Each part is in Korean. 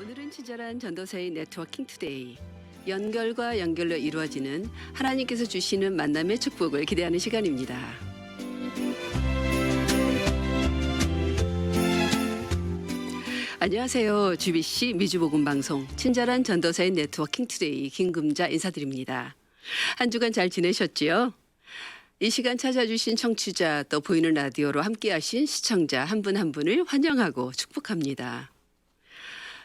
오늘은 친절한 전도사의 네트워킹 투데이. 연결과 연결로 이루어지는 하나님께서 주시는 만남의 축복을 기대하는 시간입니다. 안녕하세요. GBC 미주복음 방송 친절한 전도사의 네트워킹 투데이 김금자 인사드립니다. 한 주간 잘 지내셨지요? 이 시간 찾아주신 청취자 또 보이는 라디오로 함께하신 시청자 한 분 한 분을 환영하고 축복합니다.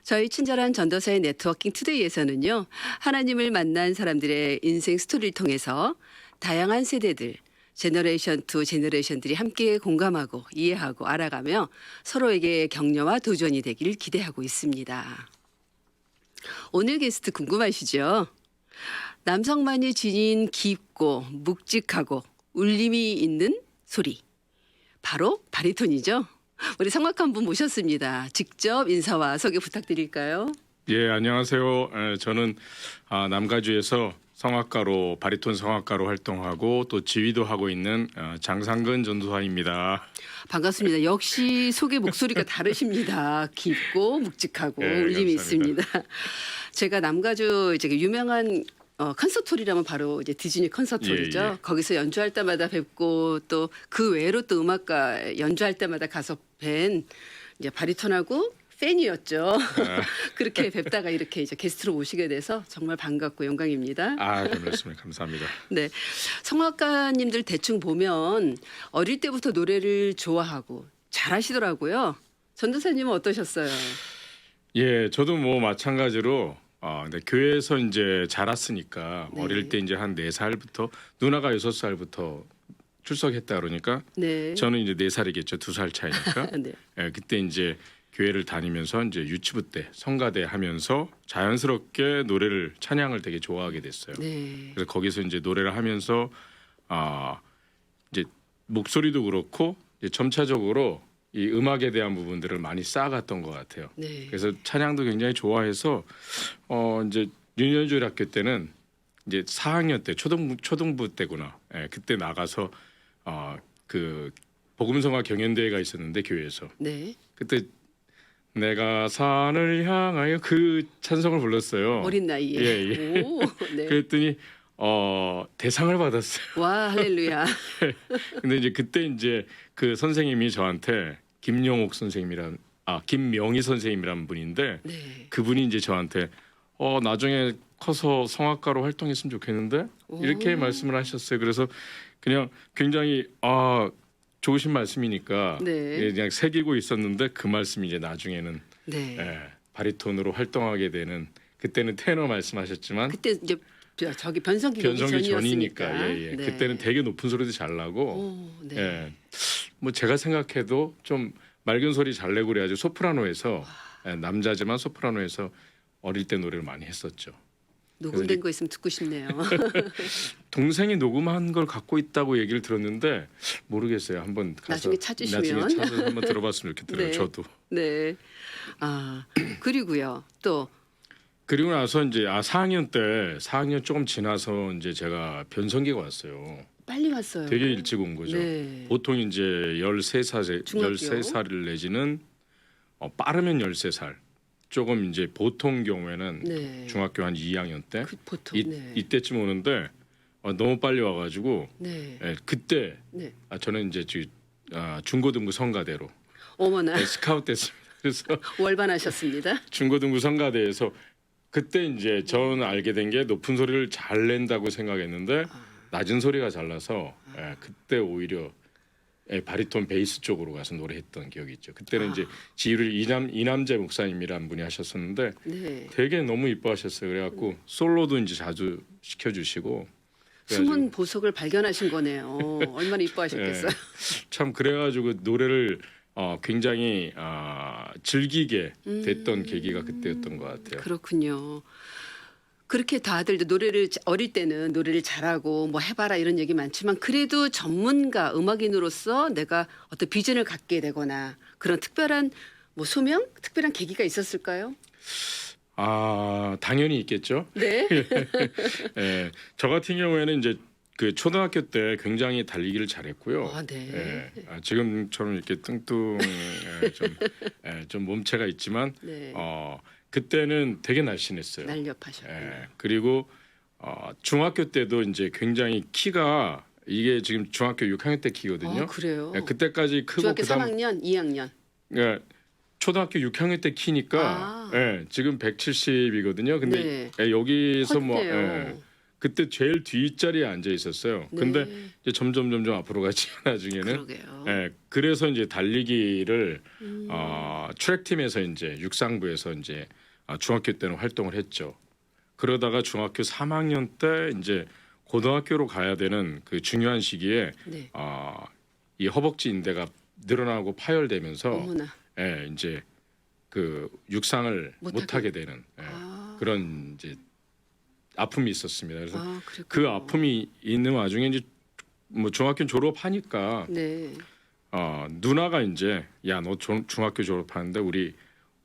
저희 친절한 전도사의 네트워킹 투데이에서는요. 하나님을 만난 사람들의 인생 스토리를 통해서 다양한 세대들, 제너레이션 투 제너레이션들이 함께 공감하고 이해하고 알아가며 서로에게 격려와 도전이 되길 기대하고 있습니다. 오늘 게스트 궁금하시죠? 남성만이 지닌 깊고 묵직하고 울림이 있는 소리. 바로 바리톤이죠. 우리 성악한 분 모셨습니다. 직접 인사와 소개 부탁드릴까요? 예, 안녕하세요. 저는 남가주에서 성악가로 바리톤 성악가로 활동하고 또 지휘도 하고 있는 장상근 전도사입니다. 반갑습니다. 역시 소개 목소리가 다르십니다. 깊고 묵직하고 네, 울림이 감사합니다. 있습니다. 제가 남가주 이제 유명한 콘서트홀이라면 바로 이제 디즈니 콘서트홀이죠. 예, 예. 거기서 연주할 때마다 뵙고 또 그 외로 또 음악가 연주할 때마다 가서 뵌 이제 바리톤하고 팬이었죠. 그렇게 뵙다가 이렇게 이제 게스트로 모시게 돼서 정말 반갑고 영광입니다. 그렇습니다. 감사합니다. 네, 성악가님들 대충 보면 어릴 때부터 노래를 좋아하고 잘하시더라고요. 전도사님은 어떠셨어요? 예, 저도 뭐 마찬가지로 근데 교회에서 이제 자랐으니까 네. 어릴 때 이제 한 4살부터 누나가 6살부터 출석했다 그러니까 네. 저는 이제 4살이겠죠. 2살 차이니까. 네. 예, 그때 이제 교회를 다니면서 이제 유치부 때 성가대 하면서 자연스럽게 노래를 찬양을 되게 좋아하게 됐어요. 네. 그래서 거기서 이제 노래를 하면서 이제 목소리도 그렇고 이제 점차적으로 이 음악에 대한 부분들을 많이 쌓아갔던 것 같아요. 네. 그래서 찬양도 굉장히 좋아해서 이제 유년주일학교 때는 이제 4학년 때 초등부 때구나. 예, 그때 나가서 그 복음성화 경연대회가 있었는데 교회에서 네. 그때 내가 산을 향하여 그 찬송을 불렀어요. 어린 나이에. 예. 오, 네. 그랬더니 대상을 받았어요. 와, 할렐루야. 근데 이제 그때 이제 그 선생님이 저한테 김영옥 선생님이란 김명희 선생님이란 분인데 네. 그분이 이제 저한테 나중에 커서 성악가로 활동했으면 좋겠는데 이렇게 오. 말씀을 하셨어요. 그래서 그냥 굉장히 좋으신 말씀이니까 네. 예, 그냥 새기고 있었는데 그 말씀이 이제 나중에는 네. 바리톤으로 활동하게 되는 그때는 테너 말씀하셨지만 그때 이제 저기 변성기 오기 변성기 전이었으니까. 전이니까 예. 네. 그때는 되게 높은 소리도 잘 나고 오, 네. 예. 뭐 제가 생각해도 좀 맑은 소리 잘 내고 그래야지 소프라노에서 남자지만 소프라노에서 어릴 때 노래를 많이 했었죠. 녹음된 거 있으면 듣고 싶네요. 동생이 녹음한 걸 갖고 있다고 얘기를 들었는데 모르겠어요. 한번 가서 나중에 찾으시면. 나중에 찾아서 한번 들어봤으면 좋겠더라고요. 네. 저도. 네. 그리고요. 또 그리고 나서 이제 4학년 조금 지나서 이제 제가 변성기가 왔어요. 빨리 왔어요. 되게 일찍 온 거죠. 네. 보통 이제 13살 중학교. 13살을 내지는 빠르면 13살. 조금 이제 보통 경우에는 네. 중학교 한 2학년 때 보통. 네. 이때쯤 오는데 너무 빨리 와가지고 네. 그때 네. 저는 이제 중고등부 성가대로 어머나 스카우트 됐습니다. 그래서 월반하셨습니다. 중고등부 성가대에서 그때 이제 저는 알게 된 게 높은 소리를 잘 낸다고 생각했는데 낮은 소리가 잘 나서 그때 오히려 바리톤 베이스 쪽으로 가서 노래했던 기억이 있죠. 그때는 이제 지휘를 이남재 목사님이란 분이 하셨었는데 네. 되게 너무 이뻐하셨어요. 그래갖고 솔로도 이제 자주 시켜주시고 숨은 보석을 발견하신 거네요. 얼마나 이뻐하셨겠어요. 참 그래가지고 노래를 굉장히 즐기게 됐던 계기가 그때였던 것 같아요. 그렇군요. 그렇게 다들 노래를 어릴 때는 노래를 잘하고 뭐 해봐라 이런 얘기 많지만 그래도 전문가 음악인으로서 내가 어떤 비전을 갖게 되거나 그런 특별한 뭐 소명, 특별한 계기가 있었을까요? 당연히 있겠죠. 네. 예, 저 같은 경우에는 이제 그 초등학교 때 굉장히 달리기를 잘했고요. 아, 네. 지금처럼 이렇게 뚱뚱 좀 몸체가 있지만 네. 그때는 되게 날씬했어요. 날렵하셨군요. 그리고 중학교 때도 이제 굉장히 키가 이게 지금 중학교 6학년 때 키거든요. 그래요. 그때까지 크고 중학교 그다음 3학년, 2학년. 초등학교 6학년 때 키니까 지금 170이거든요. 근데 여기서 컸네요. 그때 제일 뒷자리에 앉아 있었어요. 네. 근데 이제 점점 나앞으로 가지 나중에는 그러게요. 그래서 이제 달리기를 트랙 팀에서 이제 육상부에서 이제 중학교 때는 활동을 했죠. 그러다가 중학교 3학년 때 이제 고등학교로 가야 되는 그 중요한 시기에 네. 이 허벅지 인대가 늘어나고 파열되면서 어머나. 이제 그 육상을 못하게 되는 그런 이제 아픔이 있었습니다. 그래서 그랬군요. 그 아픔이 있는 와중에 이제 뭐 중학교 졸업하니까 네. 누나가 이제 야 너 중학교 졸업하는데 우리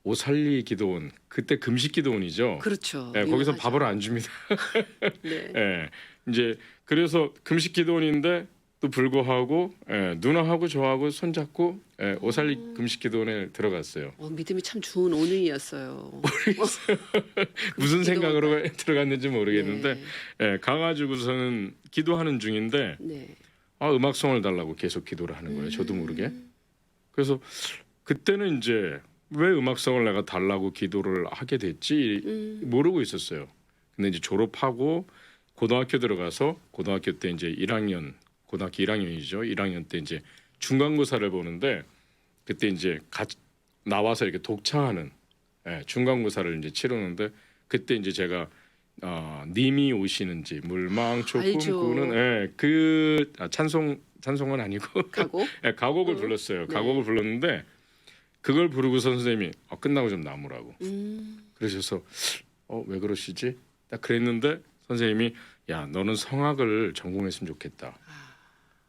오살리 기도원 그때 금식 기도원이죠. 그렇죠. 거기서 유명하죠. 밥을 안 줍니다. 네. 이제 그래서 금식 기도원인데 또 불구하고 누나하고 저하고 손잡고 오살리 금식 기도원에 들어갔어요. 믿음이 참 좋은 오늘이었어요. 무슨 생각으로 기도원까지. 들어갔는지 모르겠는데 가가지고서는 기도하는 중인데 네. 음악성을 달라고 계속 기도를 하는 거예요. 저도 모르게. 그래서 그때는 이제 왜 음악성을 내가 달라고 기도를 하게 됐지 모르고 있었어요. 근데 이제 졸업하고 고등학교 들어가서 고등학교 때 이제 1학년 고등학교 1학년이죠. 1학년 때 이제 중간고사를 보는데 그때 이제 나와서 이렇게 독창하는 중간고사를 이제 치르는데 그때 이제 제가 님이 오시는지 물망초 알죠. 꿈꾸는 찬송은 아니고 가고. 가곡을 불렀어요. 네. 가곡을 불렀는데 그걸 부르고 선생님이 끝나고 좀 나무라고 그러셔서 왜 그러시지? 딱 그랬는데 선생님이 야 너는 성악을 전공했으면 좋겠다.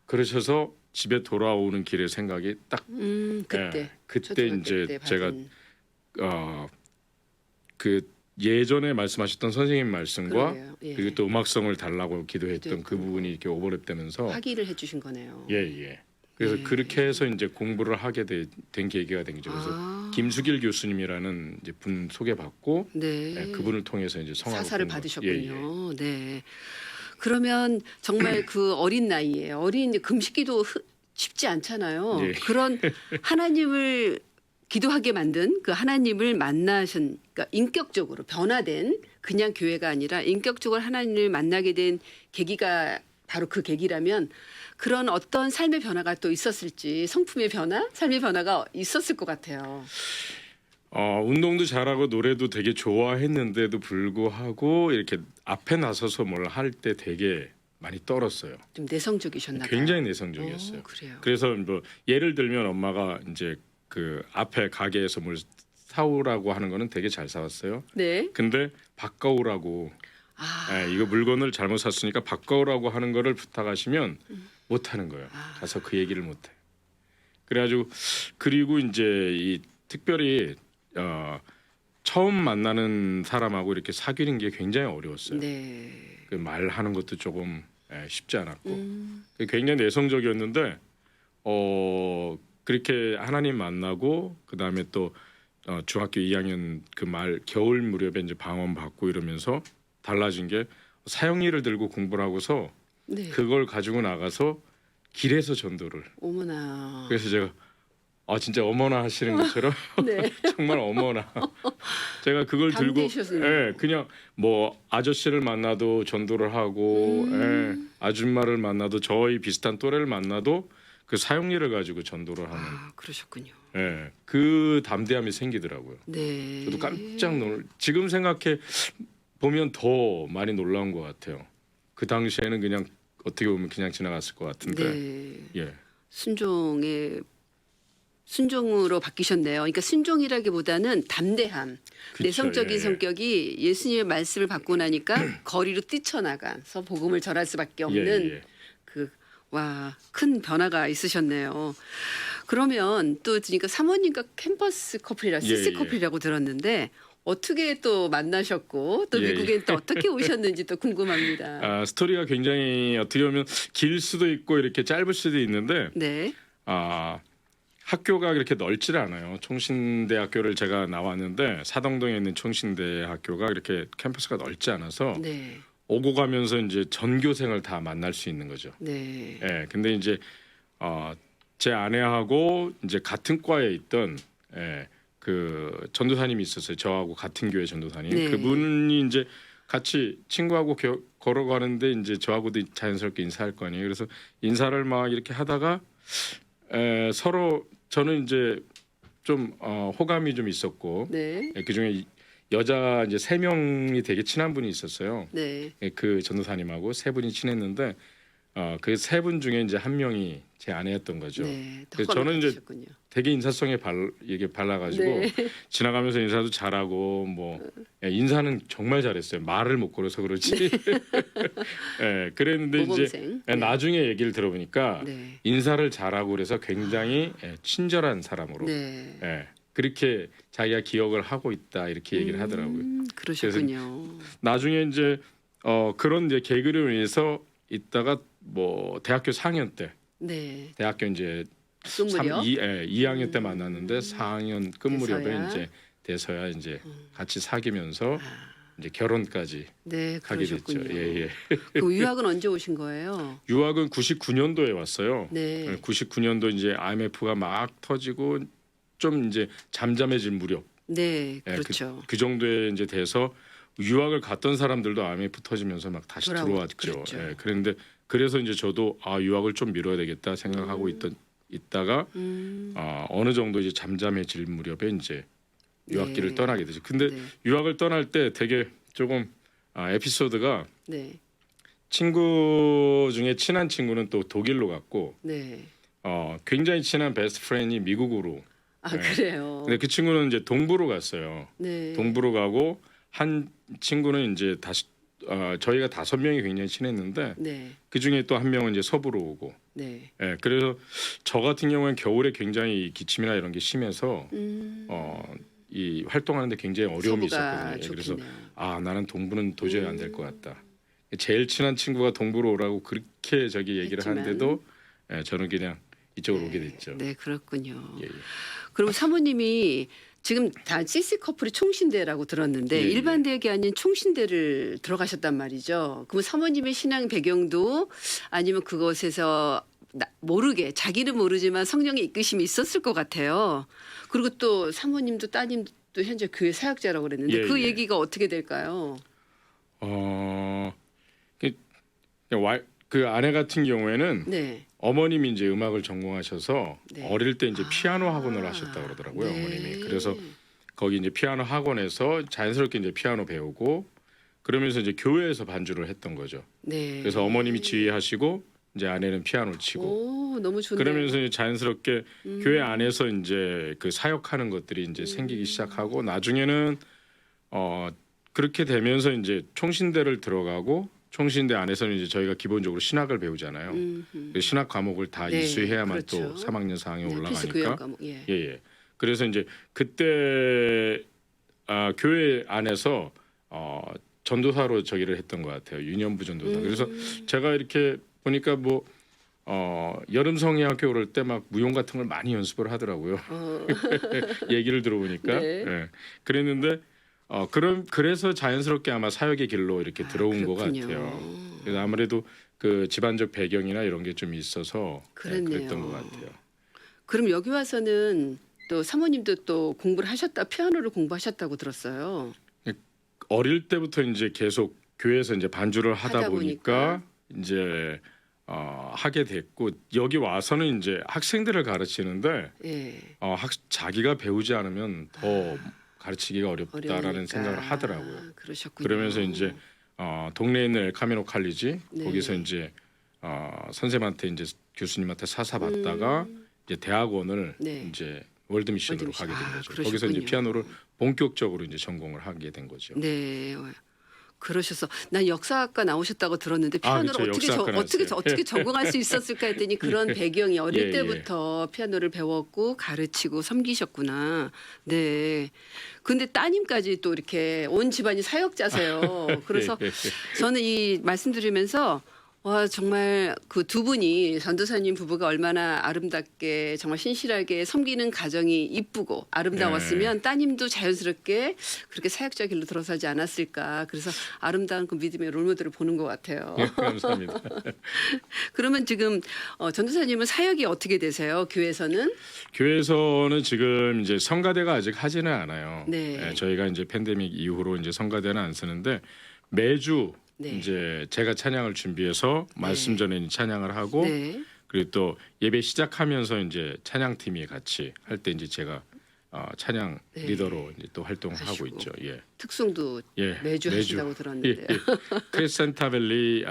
그러셔서 집에 돌아오는 길에 생각이 딱 그때. 그때 초등학교 이제 때 제가 받은. 그 예전에 말씀하셨던 선생님 말씀과 그러게요. 예. 그리고 또 음악성을 달라고 기도했던 그 기도했던 부분이 이렇게 오버랩되면서 화기를 해주신 거네요. 예. 그래서 네. 그렇게 해서 이제 공부를 하게 된 계기가 된 거죠. 그래서 김수길 교수님이라는 이제 분 소개받고 네. 그분을 통해서 이제 성악을 사사를 공부- 받으셨군요. 네. 그러면 정말 그 어린 나이에 금식기도 쉽지 않잖아요. 예. 그런 하나님을 기도하게 만든 그 하나님을 만나신 그러니까 인격적으로 변화된 그냥 교회가 아니라 인격적으로 하나님을 만나게 된 계기가 바로 그 계기라면 그런 어떤 삶의 변화가 또 있었을지 성품의 변화, 삶의 변화가 있었을 것 같아요. 운동도 잘하고 노래도 되게 좋아했는데도 불구하고 이렇게 앞에 나서서 뭘 할 때 되게 많이 떨었어요. 좀 내성적이셨나 봐요. 굉장히 내성적이었어요. 그래요. 그래서 뭐 예를 들면 엄마가 이제 그 앞에 가게에서 뭘 사오라고 하는 거는 되게 잘 사왔어요. 네. 근데 바꿔오라고 이거 물건을 잘못 샀으니까 바꿔오라고 하는 거를 부탁하시면 못 하는 거예요. 가서 그 얘기를 못 해. 그래가지고 그리고 이제 이 특별히 처음 만나는 사람하고 이렇게 사귀는 게 굉장히 어려웠어요. 네. 그 말하는 것도 조금 쉽지 않았고 굉장히 내성적이었는데 그렇게 하나님 만나고 그 다음에 또 중학교 2학년 그 겨울 무렵에 이제 방언 받고 이러면서 달라진 게 사형리를 들고 공부를 하고서 네. 그걸 가지고 나가서 길에서 전도를. 어머나. 그래서 제가 진짜 어머나 하시는 것처럼 네. 정말 어머나. 제가 그걸 들고 담대하셨네요. 그냥 뭐 아저씨를 만나도 전도를 하고 아줌마를 만나도 저희 비슷한 또래를 만나도 그 사형리를 가지고 전도를 하는 그러셨군요. 그 담대함이 생기더라고요. 네. 저도 깜짝 지금 생각해 보면 더 많이 놀라운 것 같아요. 그 당시에는 그냥 어떻게 보면 그냥 지나갔을 것 같은데 네. 예. 순종으로 바뀌셨네요. 그러니까 순종이라기보다는 담대함, 그쵸, 내성적인 예. 성격이 예수님의 말씀을 받고 나니까 거리로 뛰쳐나가서 복음을 전할 수밖에 없는 예. 큰 변화가 있으셨네요. 그러면 또 그러니까 사모님과 캠퍼스 커플이라 시스 예. 커플이라고 들었는데 어떻게 또 만나셨고 또 예, 미국엔 또 어떻게 오셨는지 또 궁금합니다. 스토리가 굉장히 어떻게 보면 길 수도 있고 이렇게 짧을 수도 있는데 네. 학교가 그렇게 넓지를 않아요. 총신대학교를 제가 나왔는데 사당동에 있는 총신대학교가 그렇게 캠퍼스가 넓지 않아서 네. 오고 가면서 이제 전교생을 다 만날 수 있는 거죠. 네. 예, 근데 이제 제 아내하고 이제 같은 과에 있던 그 전도사님이 있었어요. 저하고 같은 교회 전도사님. 네. 그분이 이제 같이 친구하고 걸어가는데 이제 저하고도 자연스럽게 인사할 거 아니에요. 그래서 인사를 막 이렇게 하다가 서로 저는 이제 좀 호감이 좀 있었고 네. 그 중에 여자 이제 3명이 되게 친한 분이 있었어요. 네. 그 전도사님하고 3분이 친했는데 그 3분 중에 이제 한 명이 제 아내였던 거죠. 네. 그래서 저는 이제 받으셨군요. 되게 인사성에 이게 발라가지고 네. 지나가면서 인사도 잘하고 뭐 인사는 정말 잘했어요. 말을 못 걸어서 그렇지. 그랬는데 이제 모범생. 네. 나중에 얘기를 들어보니까 네. 인사를 잘하고 그래서 굉장히 친절한 사람으로 네. 그렇게 자기가 기억을 하고 있다 이렇게 얘기를 하더라고요. 그러셨군요. 나중에 이제 그런 이제 계기를 위해서 있다가 뭐 대학교 4학년 때 네. 대학교 이제 끝무렵. 2학년 때 만났는데 4학년 끝 무렵에 돼서야? 이제 돼서야 이제 같이 사귀면서 이제 결혼까지 네, 하게 됐죠. 그러셨군요. 예. 그 유학은 언제 오신 거예요? 유학은 99년도에 왔어요. 네. 99년도 이제 IMF가 막 터지고 좀 이제 잠잠해질 무렵. 네, 예, 그렇죠. 그 정도에 이제 돼서 유학을 갔던 사람들도 IMF 터지면서 막 다시 들어왔죠. 그렇죠. 그런데 그래서 이제 저도 유학을 좀 미뤄야 되겠다 생각하고 있다가 어느 정도 이제 잠잠해질 무렵에 이제 유학길을 네. 떠나게 되죠. 근데 네. 유학을 떠날 때 되게 조금 에피소드가 네. 친구 중에 친한 친구는 또 독일로 갔고 네. 굉장히 친한 베스트 프렌이 미국으로. 아, 네. 그래요. 근데 그 친구는 이제 동부로 갔어요. 네. 동부로 가고 한 친구는 이제 다시 저희가 5명이 굉장히 친했는데 네. 그 중에 또 한 명은 이제 서부로 오고. 네. 그래서 저 같은 경우는 겨울에 굉장히 기침이나 이런 게 심해서 이 활동하는데 굉장히 어려움이 서부가 있었거든요. 그래서 좋겠네요. 나는 동부는 도저히 안 될 것 같다. 제일 친한 친구가 동부로 오라고 그렇게 저기 얘기를 했지만. 하는데도 저는 그냥 이쪽으로 오게 됐죠. 네, 그렇군요. 예. 그럼 사모님이 지금 다 CC 커플이 총신대라고 들었는데 예, 예. 일반 대학이 아닌 총신대를 들어가셨단 말이죠. 그럼 사모님의 신앙 배경도 아니면 그것에서 모르게 자기는 모르지만 성령의 이끄심이 있었을 것 같아요. 그리고 또 사모님도 따님도 현재 교회 사역자라고 그랬는데 예, 그 예. 얘기가 어떻게 될까요? 그 아내 같은 경우에는 네. 어머님이 이제 음악을 전공하셔서 네. 어릴 때 이제 피아노 학원을 하셨다고 그러더라고요. 네. 어머님이. 그래서 거기 이제 피아노 학원에서 자연스럽게 이제 피아노 배우고 그러면서 이제 교회에서 반주를 했던 거죠. 네. 그래서 어머님이 지휘하시고 이제 아내는 피아노를 치고 오, 너무 좋네요. 그러면서 이제 자연스럽게 교회 안에서 이제 그 사역하는 것들이 이제 생기기 시작하고 나중에는 그렇게 되면서 이제 총신대를 들어가고 총신대 안에서는 이제 저희가 기본적으로 신학을 배우잖아요. 그 신학 과목을 다 네, 이수해야만 그렇죠. 또 3학년 4학년 네, 필수 교양 올라가니까. 과목. 예. 예. 그래서 이제 그때 교회 안에서 전도사로 저기를 했던 것 같아요. 유년부 전도사. 그래서 제가 이렇게 보니까 뭐 여름 성의학교 오를 때 막 무용 같은 걸 많이 연습을 하더라고요. 얘기를 들어보니까. 네. 예. 그랬는데 그래서 자연스럽게 아마 사역의 길로 이렇게 들어온 것 그렇군요. 같아요. 그래서 아무래도 그 집안적 배경이나 이런 게 좀 있어서 그랬네요. 그랬던 것 같아요. 그럼 여기 와서는 또 사모님도 또 공부를 하셨다 피아노를 공부하셨다고 들었어요. 어릴 때부터 이제 계속 교회에서 이제 반주를 하다 보니까 이제 하게 됐고 여기 와서는 이제 학생들을 가르치는데 예. 자기가 배우지 않으면 더 가르치기가 어렵다라는 어려우니까. 생각을 하더라고요. 그러셨군요. 그러면서 이제 동네에 있는 엘카미노 칼리지 네. 거기서 이제 선생님한테 이제 교수님한테 사사 받다가 이제 대학원을 네. 이제 월드 미션으로 월드 미션. 가게 된 거죠. 그러셨군요. 거기서 이제 피아노를 본격적으로 이제 전공을 하게 된 거죠. 네. 그러셔서 난 역사학과 나오셨다고 들었는데 피아노를 그쵸. 역사학과 어떻게 적응할 수 있었을까 했더니 그런 배경이 어릴 예, 때부터 피아노를 배웠고 가르치고 섬기셨구나. 네. 근데 따님까지 또 이렇게 온 집안이 사역자세요. 그래서 예, 예. 저는 이 말씀드리면서 와 정말 그 두 분이 전도사님 부부가 얼마나 아름답게 정말 신실하게 섬기는 가정이 이쁘고 아름다웠으면 따님도 자연스럽게 그렇게 사역자 길로 들어서지 않았을까. 그래서 아름다운 그 믿음의 롤모델을 보는 것 같아요. 감사합니다. 그러면 지금 전도사님은 사역이 어떻게 되세요? 교회에서는? 교회에서는 지금 이제 성가대가 아직 하지는 않아요. 네. 저희가 이제 팬데믹 이후로 이제 성가대는 안 쓰는데 매주 네. 이제 제가 찬양을 준비해서 말씀 전에 찬양을 하고 네. 그리고 또 예배 시작하면서 이제 찬양팀이 같이 할 때 이제 제가 찬양 네. 리더로 이제 또 활동을 하고 하시고. 있죠. 예. 특송도 매주 하신다고 들었는데요. 크리스센타밸리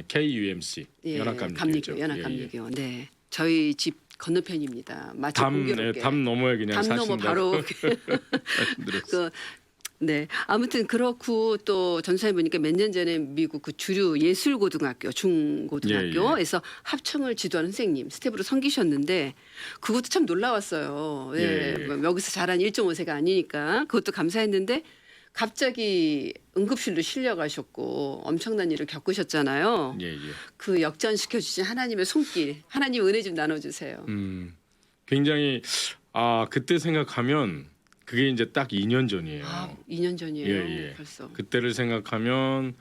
KUMC 예, 연합감리교죠. 연합감리교. 네. 저희 집 건너편입니다. 마치 공교롭게. 담 너머에 그냥 담 넘어 사신다고. 바로 들었어요. 네. 아무튼 그렇고 또 전사님 보니까 몇 년 전에 미국 그 주류 예술고등학교, 중고등학교에서 합청을 지도하는 선생님 스텝으로 섬기셨는데 그것도 참 놀라웠어요. 예. 예. 여기서 자란 1.5세가 아니니까 그것도 감사했는데 갑자기 응급실로 실려가셨고 엄청난 일을 겪으셨잖아요. 예, 예. 그 역전시켜 주신 하나님의 손길, 하나님 은혜 좀 나눠주세요. 굉장히 그때 생각하면 그게 이제 딱 2년 전이에요. 2년 전이에요. 예. 벌써. 그때를 생각하면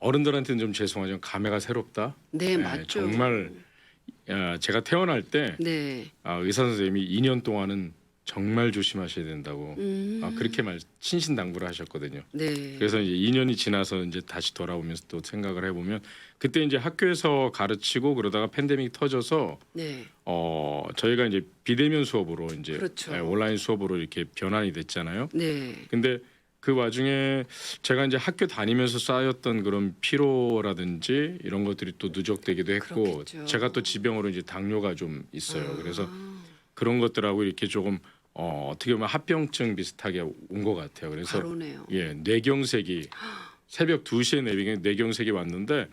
어른들한테는 좀 죄송하지만 감회가 새롭다. 네, 맞죠. 정말 제가 태어날 때 네. 의사 선생님이 2년 동안은 정말 조심하셔야 된다고 그렇게 신신당부를 하셨거든요. 네. 그래서 이제 2년이 지나서 이제 다시 돌아오면서 또 생각을 해보면 그때 이제 학교에서 가르치고 그러다가 팬데믹 터져서 네. 저희가 이제 비대면 수업으로 이제 그렇죠. 온라인 수업으로 이렇게 변환이 됐잖아요. 네. 근데 그 와중에 제가 이제 학교 다니면서 쌓였던 그런 피로라든지 이런 것들이 또 누적되기도 했고 그렇겠죠. 제가 또 지병으로 이제 당뇨가 좀 있어요. 그래서 그런 것들하고 이렇게 조금 어떻게 보면 합병증 비슷하게 온 것 같아요. 그래서 바로네요. 예, 뇌경색이 새벽 2시에 뇌경색이 왔는데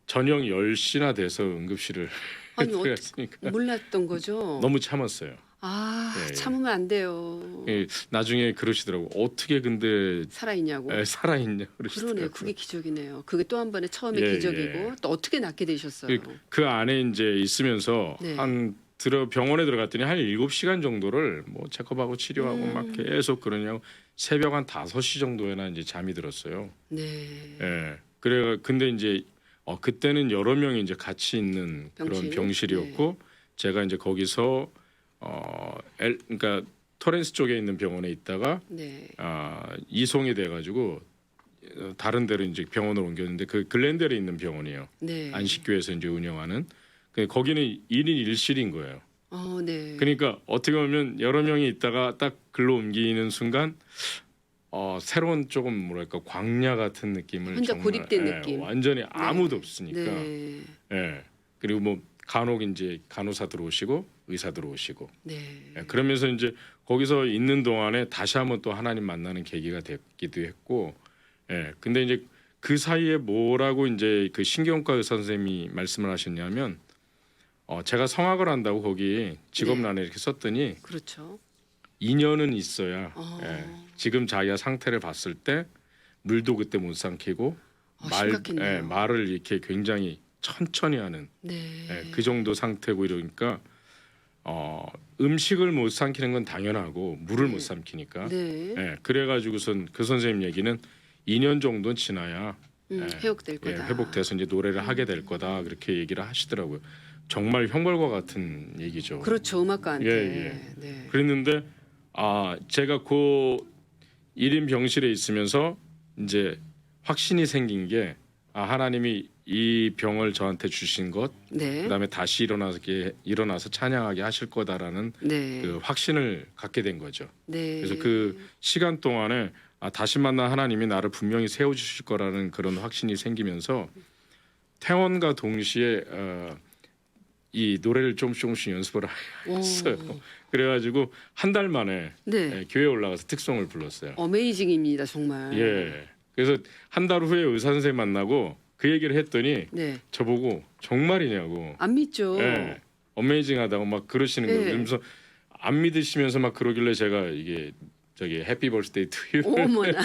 저녁 10시나 돼서 응급실을 아니, 들어갔으니까 몰랐던 거죠. 너무 참았어요. 아, 예. 참으면 안 돼요. 예, 나중에 그러시더라고. 어떻게 근데 살아있냐고. 살아있냐 그러시더라고요. 그러네요. 그게 기적이네요. 그게 또 한 번의 처음의 예, 기적이고 예. 또 어떻게 낫게 되셨어요. 그 안에 이제 있으면서 네. 병원에 들어갔더니 한 7시간 정도를 뭐 체크업하고 치료하고 막 계속 그러냐고 새벽 한 5시 정도에나 이제 잠이 들었어요. 네. 예. 그래 근데 이제 그때는 여러 명이 이제 같이 있는 그런 병실? 병실이었고 제가 이제 거기서 그러니까 토렌스 쪽에 있는 병원에 있다가 네. 이송이 돼 가지고 다른 데로 이제 병원으로 옮겼는데 그 글렌델에 있는 병원이에요. 네. 안식교에서 이제 운영하는. 거기는 1인 1실인 거예요. 네. 그러니까 어떻게 보면 여러 명이 있다가 딱 글로 옮기는 순간 새로운 조금 뭐랄까 광야 같은 느낌을 혼자 정말, 고립된 느낌. 완전히 아무도 없으니까. 네. 예. 그리고 뭐 간혹 이제 간호사 들어오시고 의사 들어오시고. 네. 예, 그러면서 이제 거기서 있는 동안에 다시 한번 또 하나님 만나는 계기가 됐기도 했고. 예. 근데 이제 그 사이에 뭐라고 이제 그 신경과 의사 선생님이 말씀을 하셨냐면 제가 성악을 한다고 거기 직업란에 이렇게 썼더니 그렇죠. 2년은 있어야 어. 지금 자기가 상태를 봤을 때 물도 그때 못 삼키고 심각했네요. 말을 이렇게 굉장히 천천히 하는 네. 그 정도 상태고 이러니까 음식을 못 삼키는 건 당연하고 물을 못 삼키니까 네. 그래가지고선 그 선생님 얘기는 2년 정도 지나야 회복될 거다. 회복돼서 이제 노래를 하게 될 거다 그렇게 얘기를 하시더라고요. 정말 형벌과 같은 얘기죠. 그렇죠. 음악가한테. 예. 네. 그랬는데 제가 그 1인 병실에 있으면서 이제 확신이 생긴 게 하나님이 이 병을 저한테 주신 것 네. 그다음에 다시 일어나서 찬양하게 하실 거다라는 네. 그 확신을 갖게 된 거죠. 네. 그래서 그 시간 동안에 다시 만난 하나님이 나를 분명히 세워 주실 거라는 그런 확신이 생기면서 퇴원과 동시에 이 노래를 조금씩 연습을 했어요. 그래가지고 한 달 만에 네. 예, 교회에 올라가서 특송을 불렀어요. 어메이징입니다, 정말. 예. 그래서 한 달 후에 의사 선생님 만나고 그 얘기를 했더니 네. 저보고 정말이냐고. 안 믿죠. 예. 어메이징하다고 막 그러시는 거예요. 네. 그러면서 안 믿으시면서 막 그러길래 제가 이게 저기 해피 버스데이 투유 어머나.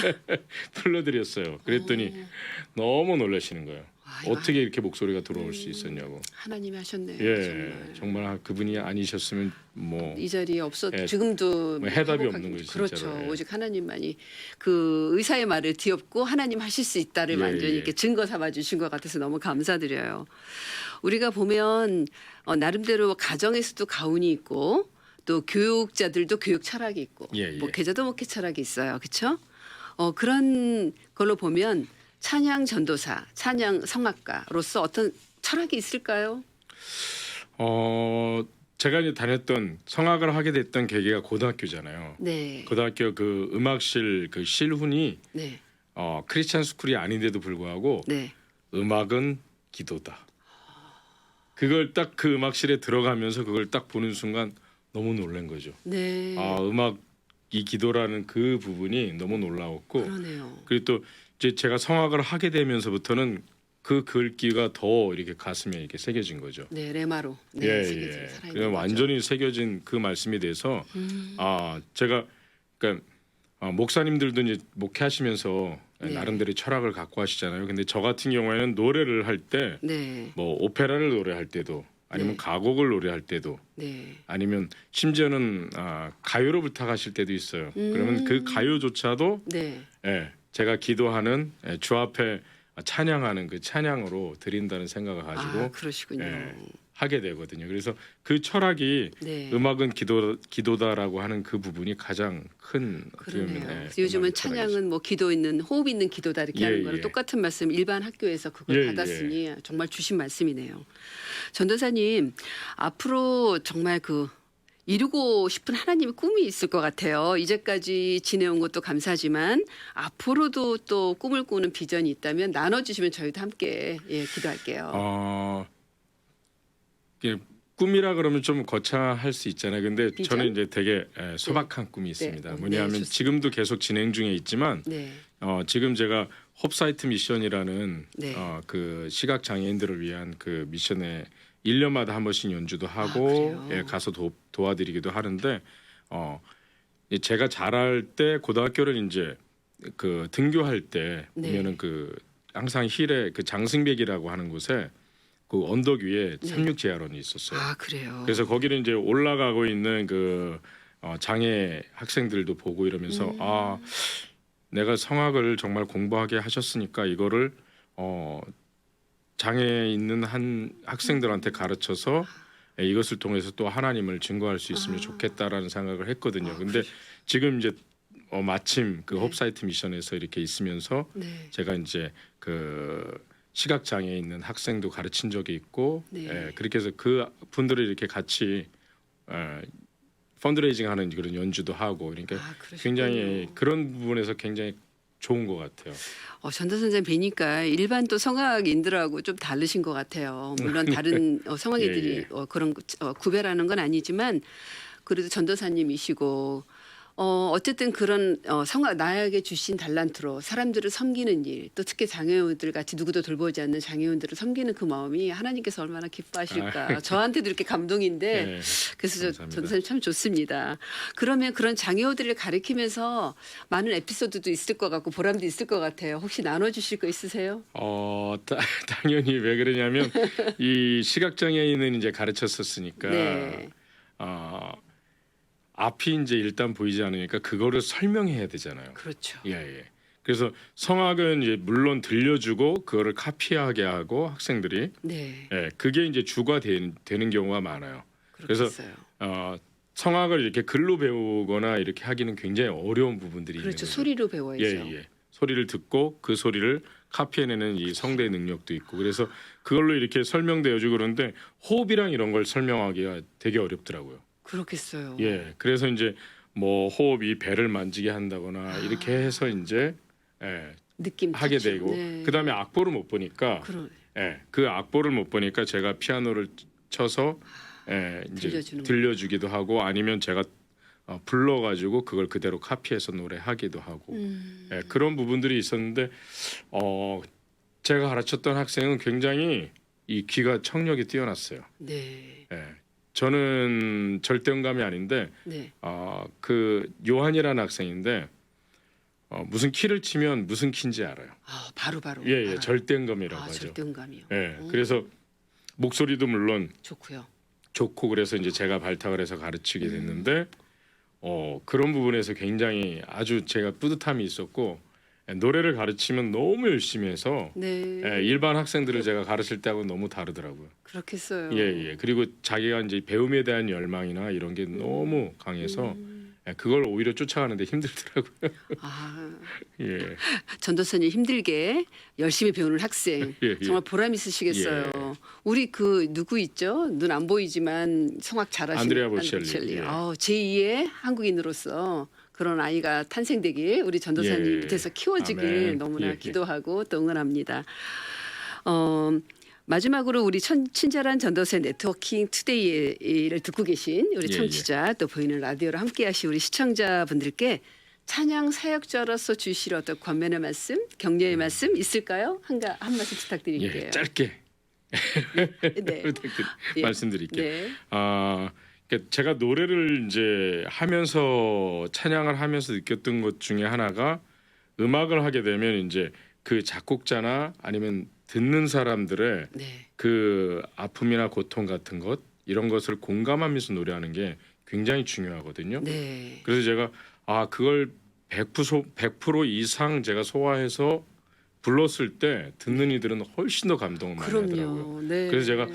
불러드렸어요. 그랬더니 너무 놀라시는 거예요. 아, 이거 어떻게 이렇게 목소리가 들어올 수 있었냐고. 하나님이 하셨네요. 예, 정말 그분이 아니셨으면 뭐 이 자리에 없었. 예, 지금도 뭐 해답이 행복하게- 없는 거죠, 그렇죠. 진짜로. 예. 오직 하나님만이 그 의사의 말을 뒤엎고 하나님 하실 수 있다를 예, 완전히 예. 이렇게 증거 삼아 주신 것 같아서 너무 감사드려요. 우리가 보면 나름대로 가정에서도 가훈이 있고 또 교육자들도 교육 철학이 있고 예, 예. 목회자도 목회 철학이 있어요. 그렇죠? 그런 걸로 보면 찬양 전도사, 찬양 성악가로서 어떤 철학이 있을까요? 제가 이제 다녔던 성악을 하게 됐던 계기가 고등학교잖아요. 네. 고등학교 그 음악실 그 실훈이 네. 크리스찬 스쿨이 아닌데도 불구하고 네. 음악은 기도다. 그걸 딱 그 음악실에 들어가면서 그걸 딱 보는 순간 너무 놀란 거죠. 네. 음악이 기도라는 그 부분이 너무 놀라웠고 그러네요. 그리고 또 이제 제가 성악을 하게 되면서부터는 그 글귀가 더 이렇게 가슴에 이렇게 새겨진 거죠. 네, 레마로. 네, 예, 새겨진 예. 살아있는 그냥 거죠. 완전히 새겨진 그 말씀에 대해서 제가 그러니까 목사님들도 이제 목회하시면서 네. 나름대로 철학을 갖고 하시잖아요. 근데 저 같은 경우에는 노래를 할 때 네, 뭐 오페라를 노래할 때도 아니면 네. 가곡을 노래할 때도 네, 아니면 심지어는 가요로 부탁하실 때도 있어요. 그러면 그 가요조차도 네. 제가 기도하는 주 앞에 찬양하는 그 찬양으로 드린다는 생각을 가지고 그러시군요. 하게 되거든요. 그래서 그 철학이 네. 음악은 기도다라고 하는 그 부분이 가장 큰 어떻게 보면, 그러네요. 예, 요즘은 음악의 철학이죠. 찬양은 뭐 기도 있는 호흡 있는 기도다 이렇게 예, 하는 거는 예. 똑같은 말씀 일반 학교에서 그걸 예, 받았으니 정말 주신 말씀이네요. 전도사님 앞으로 정말 그 이루고 싶은 하나님의 꿈이 있을 것 같아요. 이제까지 지내온 것도 감사하지만 앞으로도 또 꿈을 꾸는 비전이 있다면 나눠주시면 저희도 함께 기도할게요. 이게 꿈이라 그러면 좀 거창할 수 있잖아요. 근데 비전? 저는 이제 되게 소박한 꿈이 있습니다. 네, 뭐냐하면 좋습니다. 지금도 계속 진행 중에 있지만 네, 지금 제가 홉사이트 미션이라는 네. 그 시각 장애인들을 위한 그 미션에 1년마다 한 번씩 연주도 하고 그래요? 가서 도와드리기도 하는데 제가 자랄 때 고등학교를 이제 그 등교할 때 네. 보면은 그 항상 힐에 그 장승백이라고 하는 곳에 그 언덕 위에 네. 삼육제야론이 있었어요. 그래요. 그래서 거기를 이제 올라가고 있는 그 장애 학생들도 보고 이러면서 내가 성악을 정말 공부하게 하셨으니까 이거를 장애 있는 한 학생들한테 가르쳐서 이것을 통해서 또 하나님을 증거할 수 있으면 좋겠다라는 생각을 했거든요. 근데 지금 이제 마침 그 네. 홉사이트 미션에서 이렇게 있으면서 네. 제가 이제 그 시각 장애 있는 학생도 가르친 적이 있고 네. 그렇게 해서 그 분들을 이렇게 같이 펀드레이징하는 그런 연주도 하고 그러니까 그러시군요. 굉장히 그런 부분에서 굉장히 좋은 것 같아요. 전도 선생님 뵈니까 일반 또 성악인들하고 좀 다르신 것 같아요. 물론 다른 성악인들이 예, 예. 그런 구별하는 건 아니지만 그래도 전도사님이시고 어쨌든 그런 성악 나에게 주신 달란트로 사람들을 섬기는 일, 또 특히 장애인들 같이 누구도 돌보지 않는 장애인들을 섬기는 그 마음이 하나님께서 얼마나 기뻐하실까. 저한테도 이렇게 감동인데 네, 그래서 감사합니다. 전도사님 참 좋습니다. 그러면 그런 장애우들을 가리키면서 많은 에피소드도 있을 것 같고 보람도 있을 것 같아요. 혹시 나눠주실 거 있으세요? 당연히 왜 그러냐면 이 시각 장애인은 이제 가르쳤었으니까 네. 앞이 이제 일단 보이지 않으니까 그거를 설명해야 되잖아요. 그렇죠. 예. 그래서 성악은 이제 물론 들려주고 그거를 카피하게 하고 학생들이 네. 그게 이제 주가 되는 경우가 많아요. 그래서 그렇겠어요. 성악을 이렇게 글로 배우거나 이렇게 하기는 굉장히 어려운 부분들이 그렇죠. 있는 거죠. 소리로 배워야죠. 예. 소리를 듣고 그 소리를 카피해내는 이 성대 능력도 있고 그래서 그걸로 이렇게 설명되어주고 그러는데 호흡이랑 이런 걸 설명하기가 되게 어렵더라고요. 그렇겠어요. 예, 그래서 이제 뭐 호흡이 배를 만지게 한다거나 이렇게 해서 이제 느낌 하게 타죠. 되고 네. 그다음에 악보를 못 보니까 그런 그 악보를 못 보니까 제가 피아노를 쳐서 이제 들려주는 들려주기도 하고 아니면 제가 불러가지고 그걸 그대로 카피해서 노래하기도 하고 그런 부분들이 있었는데 제가 가르쳤던 학생은 굉장히 이 귀가 청력이 뛰어났어요. 네. 예. 저는 절대음감이 아닌데 네. 그 요한이라는 학생인데 무슨 키를 치면 무슨 키인지 알아요. 바로 예, 알아요. 절대음감이라고 하죠. 절대음감이요. 예. 그래서 목소리도 물론 좋고요. 좋고 그래서 이제 제가 발탁을 해서 가르치게 됐는데 그런 부분에서 굉장히 아주 제가 뿌듯함이 있었고 노래를 가르치면 너무 열심히 해서 네. 일반 학생들을 제가 가르칠 때하고 너무 다르더라고요. 그렇겠어요. 예. 그리고 자기가 이제 배움에 대한 열망이나 이런 게 너무 강해서 그걸 오히려 쫓아가는데 힘들더라고요. 예. 전도사님 힘들게 열심히 배우는 학생 예. 정말 보람 있으시겠어요. 예. 우리 그 누구 있죠? 눈 안 보이지만 성악 잘하시는 안드레아 보첼리. 예. 제2의 한국인으로서 그런 아이가 탄생되길 우리 전도사님 예. 밑에서 키워지길 아멘. 너무나 예. 기도하고 또 응원합니다. 마지막으로 우리 친절한 전도사의 네트워킹 투데이를 듣고 계신 우리 예. 청취자 또 보이는 라디오로 함께하신 우리 시청자분들께 찬양 사역자로서 주실 어떤 권면의 말씀, 격려의 말씀 있을까요? 한 말씀 부탁드릴게요. 예. 짧게 네. 예. 말씀드릴게요. 네. 그러니까 제가 노래를 이제 하면서 찬양을 하면서 느꼈던 것 중에 하나가 음악을 하게 되면 이제 그 작곡자나 아니면 듣는 사람들의 네. 그 아픔이나 고통 같은 것 이런 것을 공감하면서 노래하는 게 굉장히 중요하거든요. 네. 그래서 제가 그걸 100% 이상 제가 소화해서 불렀을 때 듣는 이들은 훨씬 더 감동을 많이 하더라고요. 그럼요. 네. 그래서 제가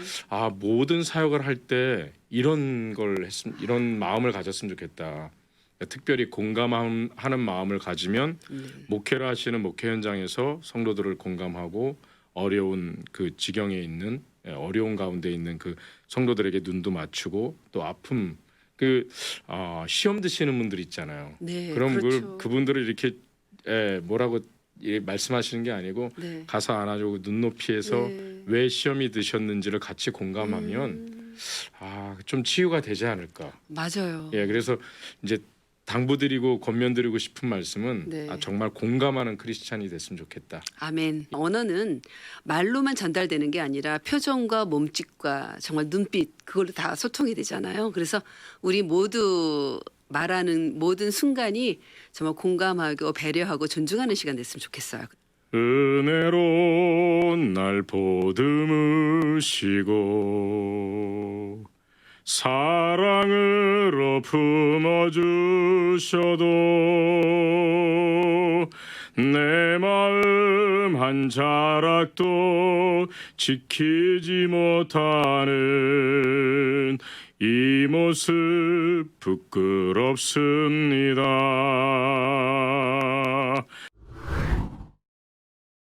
모든 사역을 할 때 이런 마음을 가졌으면 좋겠다. 특별히 공감하는 마음을 가지면 목회를 하시는 목회 현장에서 성도들을 공감하고 어려운 그 지경에 있는 어려운 가운데 있는 그 성도들에게 눈도 맞추고 또 아픔 시험 드시는 분들 있잖아요. 네, 그럼 그렇죠. 그분들을 이렇게 뭐라고 말씀하시는 게 아니고 네. 가서 안아주고 눈높이에서 네. 왜 시험이 드셨는지를 같이 공감하면 좀 치유가 되지 않을까. 맞아요. 예, 그래서 이제 당부드리고 권면드리고 싶은 말씀은 네. 정말 공감하는 크리스찬이 됐으면 좋겠다. 아멘. 언어는 말로만 전달되는 게 아니라 표정과 몸짓과 정말 눈빛 그걸로 다 소통이 되잖아요. 그래서 우리 모두 말하는 모든 순간이 정말 공감하고 배려하고 존중하는 시간 됐으면 좋겠어요. 은혜로 날 보듬으시고 사랑으로 품어주셔도 내 마음 한 자락도 지키지 못하는 이 모습 부끄럽습니다.